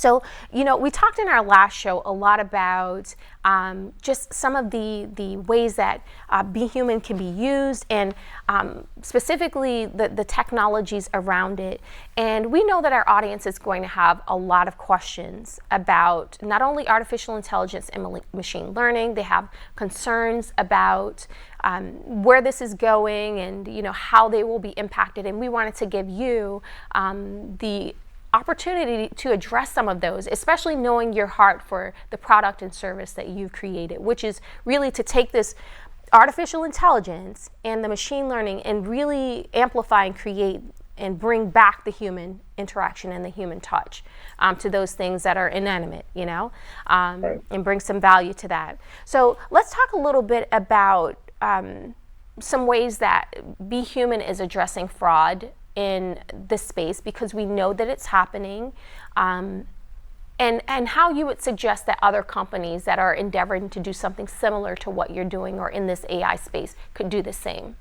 So, we talked in our last show a lot about just some of the ways that BHuman can be used, and specifically the technologies around it. And we know that our audience is going to have a lot of questions about not only artificial intelligence and machine learning. They have concerns about where this is going, and how they will be impacted. And we wanted to give you the opportunity to address some of those, especially knowing your heart for the product and service that you've created, which is really to take this artificial intelligence and the machine learning and really amplify and create and bring back the human interaction and the human touch to those things that are inanimate, Right. and bring some value to that. So let's talk a little bit about some ways that BHuman is addressing fraud in this space, because we know that it's happening, and how you would suggest that other companies that are endeavoring to do something similar to what you're doing or in this AI space could do the same.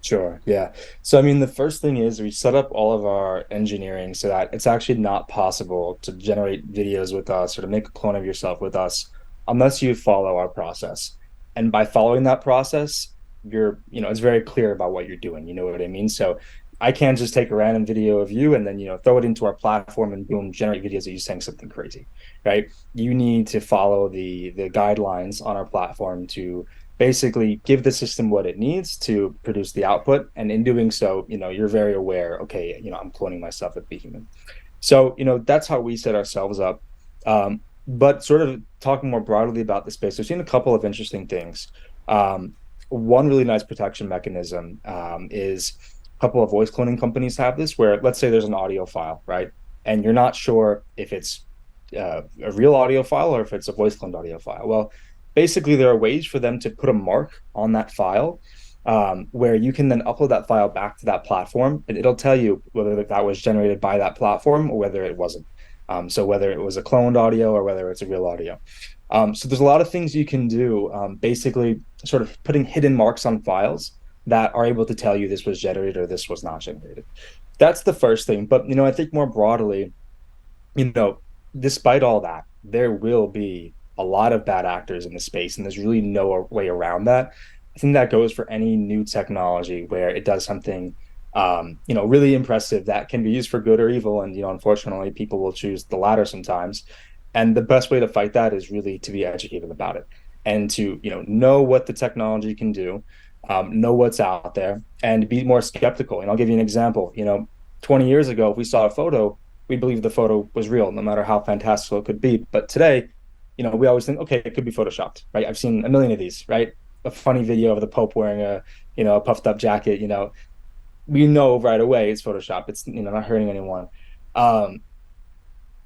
Sure. Yeah. So, I mean, the first thing is we set up all of our engineering so that it's actually not possible to generate videos with us or to make a clone of yourself with us unless you follow our process. And by following that process, it's very clear about what you're doing. You know what I mean? So I can't just take a random video of you and then, throw it into our platform and boom, generate videos of you saying something crazy, right? You need to follow the guidelines on our platform to basically give the system what it needs to produce the output. And in doing so, you're very aware, okay, I'm cloning myself with BHuman. So, that's how we set ourselves up. But sort of talking more broadly about the space, we've seen a couple of interesting things. One really nice protection mechanism is a couple of voice cloning companies have this, where let's say there's an audio file, right? And you're not sure if it's a real audio file or if it's a voice cloned audio file. Well, basically, there are ways for them to put a mark on that file where you can then upload that file back to that platform, and it'll tell you whether that was generated by that platform or whether it wasn't. So whether it was a cloned audio or whether it's a real audio. So there's a lot of things you can do, basically sort of putting hidden marks on files that are able to tell you this was generated or this was not generated. That's the first thing. But, I think more broadly, you know, despite all that, there will be a lot of bad actors in the space, and there's really no way around that. I think that goes for any new technology where it does something, really impressive that can be used for good or evil. And, unfortunately, people will choose the latter sometimes. And the best way to fight that is really to be educated about it and to, know what the technology can do, know what's out there, and be more skeptical. And I'll give you an example. 20 years ago, if we saw a photo, we believed the photo was real, no matter how fantastical it could be. But today, we always think, okay, it could be photoshopped, right? I've seen a million of these, right? A funny video of the Pope wearing a puffed up jacket, we know right away it's Photoshop. It's, not hurting anyone.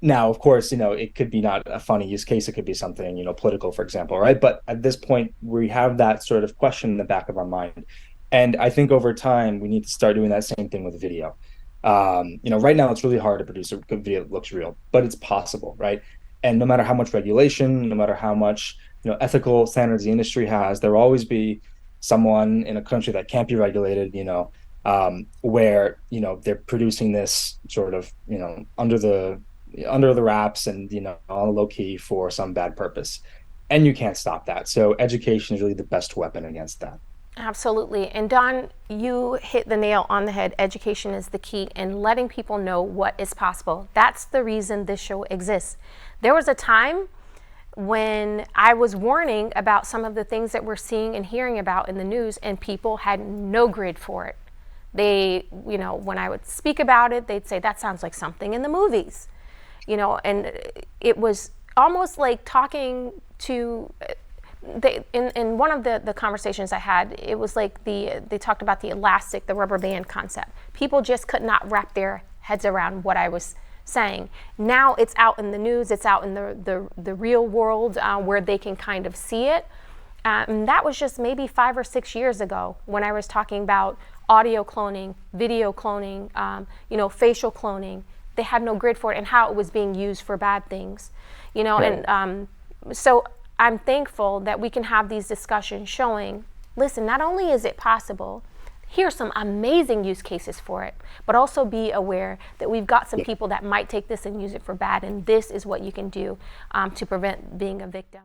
Now, of course, it could be not a funny use case. It could be something, political, for example, right? But at this point, we have that sort of question in the back of our mind. And I think over time, we need to start doing that same thing with video. Right now it's really hard to produce a good video that looks real, but it's possible, right? And no matter how much regulation, no matter how much, ethical standards the industry has, there will always be someone in a country that can't be regulated, where, they're producing this sort of, under the wraps and, on a low key for some bad purpose. And you can't stop that. So education is really the best weapon against that. Absolutely. And Don, you hit the nail on the head. Education is the key, and letting people know what is possible. That's the reason this show exists. There was a time when I was warning about some of the things that we're seeing and hearing about in the news, and people had no grid for it. They, when I would speak about it, they'd say, that sounds like something in the movies. And it was almost like talking to... in one of the conversations I had, it was like they talked about the elastic, the rubber band concept. People just could not wrap their heads around what I was saying. Now it's out in the news, it's out in the real world where they can kind of see it. And that was just maybe 5 or 6 years ago when I was talking about audio cloning, video cloning, facial cloning. They had no grid for it and how it was being used for bad things, Right. and so I'm thankful that we can have these discussions showing, listen, not only is it possible, here's some amazing use cases for it, but also be aware that we've got some people that might take this and use it for bad, and this is what you can do to prevent being a victim.